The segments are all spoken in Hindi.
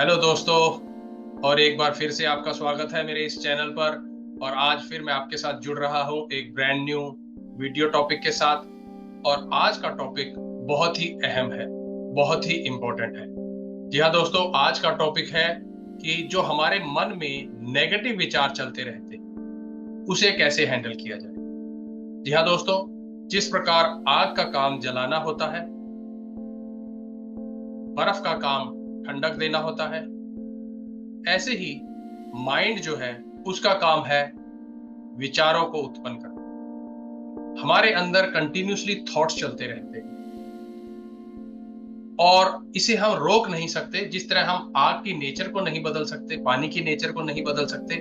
हेलो दोस्तों। और एक बार फिर से आपका स्वागत है मेरे इस चैनल पर। और आज फिर मैं आपके साथ जुड़ रहा हूं एक ब्रांड न्यू वीडियो टॉपिक के साथ। और आज का टॉपिक बहुत ही अहम है, बहुत ही इम्पोर्टेंट है। जी हाँ दोस्तों, आज का टॉपिक है कि जो हमारे मन में नेगेटिव विचार चलते रहते हैं उसे कैसे हैंडल किया जाए। जी हाँ दोस्तों, जिस प्रकार आग का काम जलाना होता है, बर्फ का काम ठंडक देना होता है, ऐसे ही माइंड जो है उसका काम है विचारों को उत्पन्न करना। हमारे अंदर कंटिन्यूसली थॉट्स चलते रहते हैं और इसे हम रोक नहीं सकते। जिस तरह हम आग की नेचर को नहीं बदल सकते, पानी की नेचर को नहीं बदल सकते,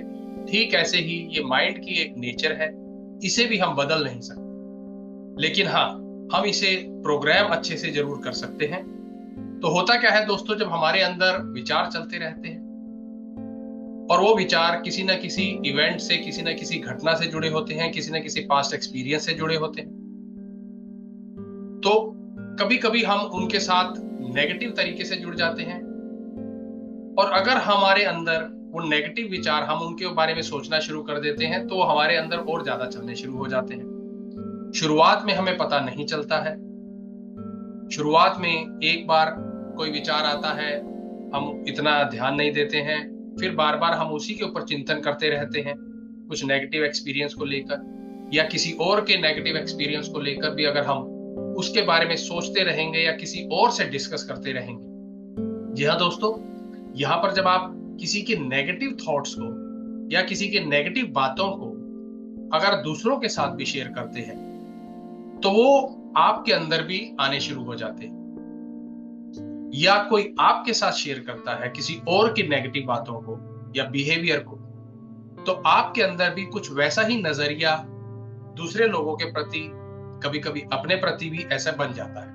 ठीक ऐसे ही ये माइंड की एक नेचर है, इसे भी हम बदल नहीं सकते। लेकिन हाँ, हम इसे प्रोग्राम अच्छे से जरूर कर सकते हैं। तो होता क्या है दोस्तों, जब हमारे अंदर विचार चलते रहते हैं और वो विचार किसी ना किसी इवेंट से, किसी ना किसी घटना से जुड़े होते हैं, किसी ना किसी पास्ट एक्सपीरियंस से जुड़े होते हैं, तो कभी कभी हम उनके साथ नेगेटिव तरीके से जुड़ जाते हैं। और अगर हमारे अंदर वो नेगेटिव विचार, हम उनके बारे में सोचना शुरू कर देते हैं, तो हमारे अंदर और ज्यादा चलने शुरू हो जाते हैं। शुरुआत में हमें पता नहीं चलता है। शुरुआत में एक बार कोई विचार आता है, हम इतना ध्यान नहीं देते हैं, फिर बार बार हम उसी के ऊपर चिंतन करते रहते हैं, कुछ नेगेटिव एक्सपीरियंस को लेकर या किसी और के नेगेटिव एक्सपीरियंस को लेकर भी अगर हम उसके बारे में सोचते रहेंगे या किसी और से डिस्कस करते रहेंगे। जी हाँ दोस्तों, यहाँ पर जब आप किसी के नेगेटिव थॉट्स को या किसी के नेगेटिव बातों को अगर दूसरों के साथ भी शेयर करते हैं, तो वो आपके अंदर भी आने शुरू हो जाते हैं। या कोई आपके साथ शेयर करता है किसी और की नेगेटिव बातों को या बिहेवियर को, तो आपके अंदर भी कुछ वैसा ही नजरिया दूसरे लोगों के प्रति, कभी कभी अपने प्रति भी ऐसा बन जाता है।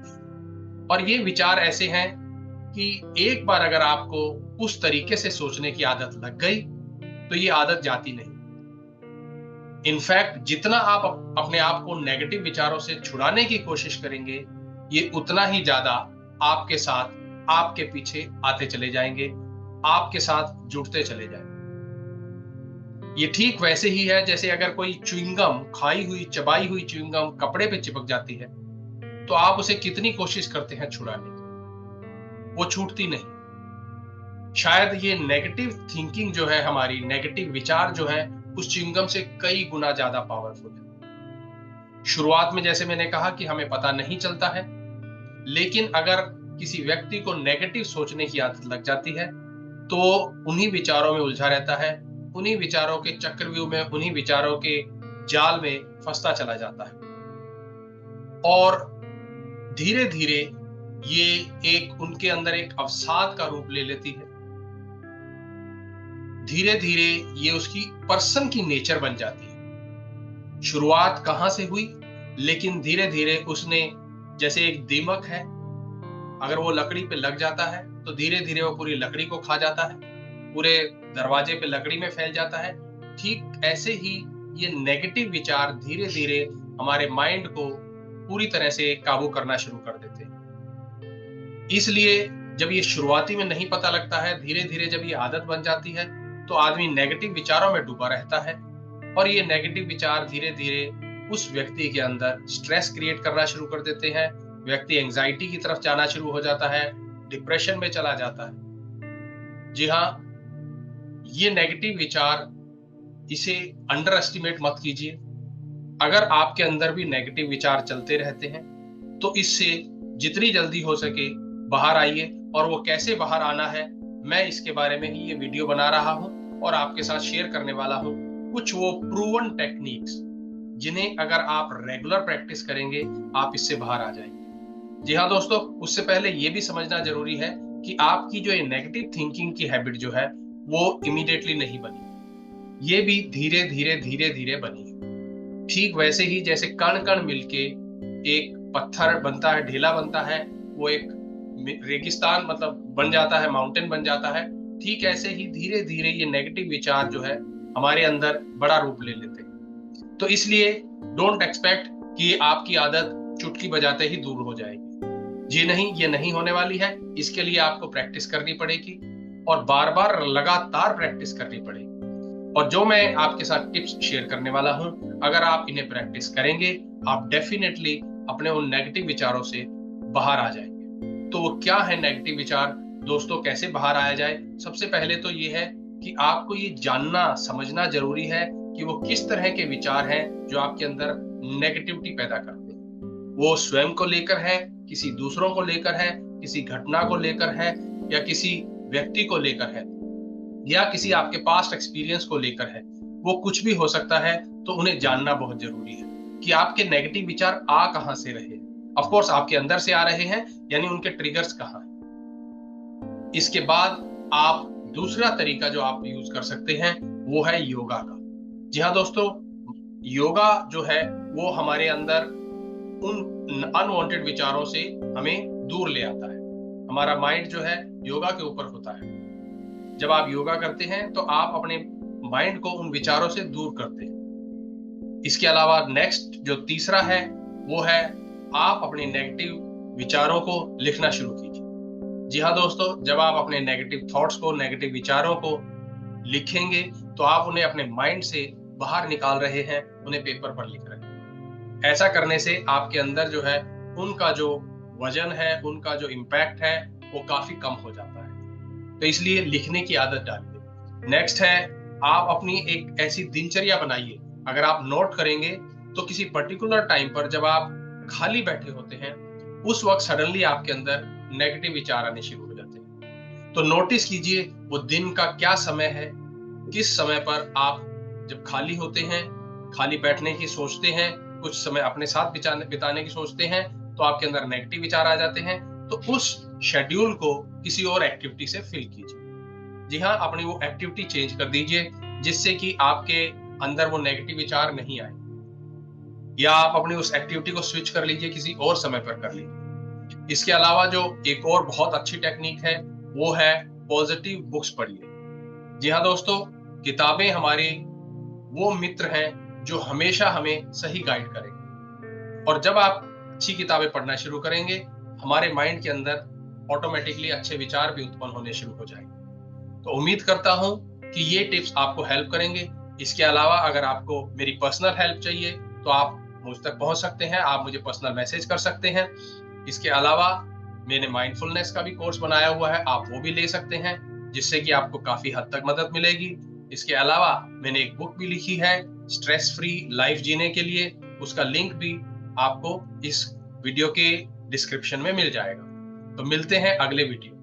और ये विचार ऐसे हैं कि एक बार अगर आपको उस तरीके से सोचने की आदत लग गई, तो ये आदत जाती नहीं। इनफैक्ट जितना आप अपने आप को नेगेटिव विचारों से छुड़ाने की कोशिश करेंगे, ये उतना ही ज्यादा आपके साथ, आपके पीछे आते चले जाएंगे, आपके साथ जुड़ते चले जाएंगे। ये ठीक वैसे ही है जैसे अगर कोई च्युइंगम, खाई हुई चबाई हुई च्युइंगम कपड़े पे चिपक जाती है, तो आप उसे कितनी कोशिश करते हैं छुड़ाने की, वो छूटती नहीं। शायद ये नेगेटिव थिंकिंग जो है, हमारी नेगेटिव विचार जो है, उस च्युइंगम से कई गुना ज्यादा पावरफुल है। शुरुआत में जैसे मैंने कहा कि हमें पता नहीं चलता है, लेकिन अगर किसी व्यक्ति को नेगेटिव सोचने की आदत लग जाती है, तो उन्हीं विचारों में उलझा रहता है, उन्हीं विचारों के चक्रव्यूह में, उन्हीं विचारों के जाल में फंसता चला जाता है। और धीरे धीरे ये एक उनके अंदर एक अवसाद का रूप ले लेती है। धीरे धीरे ये उसकी पर्सन की नेचर बन जाती है। शुरुआत कहां से हुई, लेकिन धीरे धीरे उसने, जैसे एक दीमक है, अगर वो लकड़ी पे लग जाता है तो धीरे धीरे वो पूरी लकड़ी को खा जाता है, पूरे दरवाजे पे लकड़ी में फैल जाता है। ठीक ऐसे ही ये नेगेटिव विचार धीरे धीरे हमारे माइंड को पूरी तरह से काबू करना शुरू कर देते हैं। इसलिए जब ये शुरुआती में नहीं पता लगता है, धीरे धीरे जब ये आदत बन जाती है, तो आदमी नेगेटिव विचारों में डूबा रहता है। और ये नेगेटिव विचार धीरे धीरे उस व्यक्ति के अंदर स्ट्रेस क्रिएट करना शुरू कर देते हैं। व्यक्ति एंजाइटी की तरफ जाना शुरू हो जाता है, डिप्रेशन में चला जाता है। जी हाँ, ये नेगेटिव विचार, इसे अंडर एस्टिमेट मत कीजिए। अगर आपके अंदर भी नेगेटिव विचार चलते रहते हैं, तो इससे जितनी जल्दी हो सके बाहर आइए। और वो कैसे बाहर आना है, मैं इसके बारे में ही ये वीडियो बना रहा हूं और आपके साथ शेयर करने वाला हूं कुछ वो प्रूवन टेक्निक्स, जिन्हें अगर आप रेगुलर प्रैक्टिस करेंगे, आप इससे बाहर आ जाएंगे। जी हाँ दोस्तों, उससे पहले ये भी समझना जरूरी है कि आपकी जो ये नेगेटिव थिंकिंग की हैबिट जो है, वो इमीडिएटली नहीं बनी, ये भी धीरे धीरे धीरे धीरे बनी है। ठीक वैसे ही जैसे कण कण मिलके एक पत्थर बनता है, ढेला बनता है, वो एक रेगिस्तान मतलब बन जाता है, माउंटेन बन जाता है। ठीक ऐसे ही धीरे धीरे ये नेगेटिव विचार जो है हमारे अंदर बड़ा रूप ले लेते हैं। तो इसलिए डोंट एक्सपेक्ट कि आपकी आदत चुटकी बजाते ही दूर हो जाएगी। जी नहीं, ये नहीं होने वाली है। इसके लिए आपको प्रैक्टिस करनी पड़ेगी। और बार बार लगातार प्रैक्टिस करनी पड़ेगी। और जो मैं आपके साथ टिप्स शेयर करने वाला हूं, अगर आप इन्हें प्रैक्टिस करेंगे, आप डेफिनेटली अपने उन नेगेटिव विचारों से बाहर आ जाएंगे। तो वो क्या है नेगेटिव विचार दोस्तों, कैसे बाहर आया जाए? सबसे पहले तो ये है कि आपको ये जानना समझना जरूरी है कि वो किस तरह के विचार हैं जो आपके अंदर नेगेटिविटी पैदा करते हैं। वो स्वयं को लेकर है, किसी दूसरों को लेकर है, किसी घटना को लेकर है, या किसी व्यक्ति को लेकर है, या किसी आपके पास्ट एक्सपीरियंस को लेकर है। वो कुछ भी हो सकता है। तो उन्हें जानना बहुत जरूरी है कि आपके नेगेटिव विचार आ कहां से रहे हैं। ऑफ कोर्स आपके अंदर से आ रहे हैं, यानी उनके ट्रिगर्स कहां हैं। इसके बाद आप दूसरा तरीका जो आप यूज कर सकते हैं वो है योगा का। जी हाँ दोस्तों, योगा जो है वो हमारे अंदर उन अनवांटेड विचारों से हमें दूर ले आता है। हमारा माइंड जो है योगा के ऊपर होता है। जब आप योगा करते हैं तो आप अपने माइंड को उन विचारों से दूर करते हैं। इसके अलावा नेक्स्ट जो तीसरा है वो है आप अपने नेगेटिव विचारों को लिखना शुरू कीजिए। जी हाँ दोस्तों, जब आप अपने नेगेटिव थॉट्स को, नेगेटिव विचारों को लिखेंगे तो आप उन्हें अपने माइंड से बाहर निकाल रहे हैं, उन्हें पेपर पर लिख रहे हैं। ऐसा करने से आपके अंदर जो है उनका जो वजन है, उनका जो इम्पैक्ट है वो काफी कम हो जाता है। तो इसलिए लिखने की आदत डालिए। नेक्स्ट है आप अपनी एक ऐसी दिनचर्या बनाइए। अगर आप नोट करेंगे तो किसी पर्टिकुलर टाइम पर जब आप खाली बैठे होते हैं, उस वक्त सडनली आपके अंदर नेगेटिव विचार आने शुरू हो जाते हैं। तो नोटिस कीजिए वो दिन का क्या समय है, किस समय पर आप जब खाली होते हैं, खाली बैठने की सोचते हैं, कुछ समय अपने साथ बिताने की सोचते हैं, तो आपके अंदर नेगेटिव विचार आ जाते हैं। तो उस शेड्यूल को किसी और एक्टिविटी से फिल कीजिए। जी हाँ, अपनी वो एक्टिविटी चेंज कर दीजिए जिससे कि आपके अंदर वो नेगेटिव विचार नहीं आए, या आप अपनी उस एक्टिविटी को स्विच कर लीजिए, किसी और समय पर कर लीजिए। इसके अलावा जो एक और बहुत अच्छी टेक्निक है वो है पॉजिटिव बुक्स पढ़िए। जी हाँ दोस्तों, किताबें हमारे वो मित्र हैं जो हमेशा हमें सही गाइड करेंगे। और जब आप अच्छी किताबें पढ़ना शुरू करेंगे, हमारे माइंड के अंदर ऑटोमेटिकली अच्छे विचार भी उत्पन्न होने शुरू हो जाएंगे। तो उम्मीद करता हूं कि ये टिप्स आपको हेल्प करेंगे। इसके अलावा अगर आपको मेरी पर्सनल हेल्प चाहिए तो आप मुझ तक पहुंच सकते हैं, आप मुझे पर्सनल मैसेज कर सकते हैं। इसके अलावा मैंने माइंडफुलनेस का भी कोर्स बनाया हुआ है, आप वो भी ले सकते हैं, जिससे कि आपको काफी हद तक मदद मिलेगी। इसके अलावा मैंने एक बुक भी लिखी है स्ट्रेस फ्री लाइफ जीने के लिए, उसका लिंक भी आपको इस वीडियो के डिस्क्रिप्शन में मिल जाएगा। तो मिलते हैं अगले वीडियो।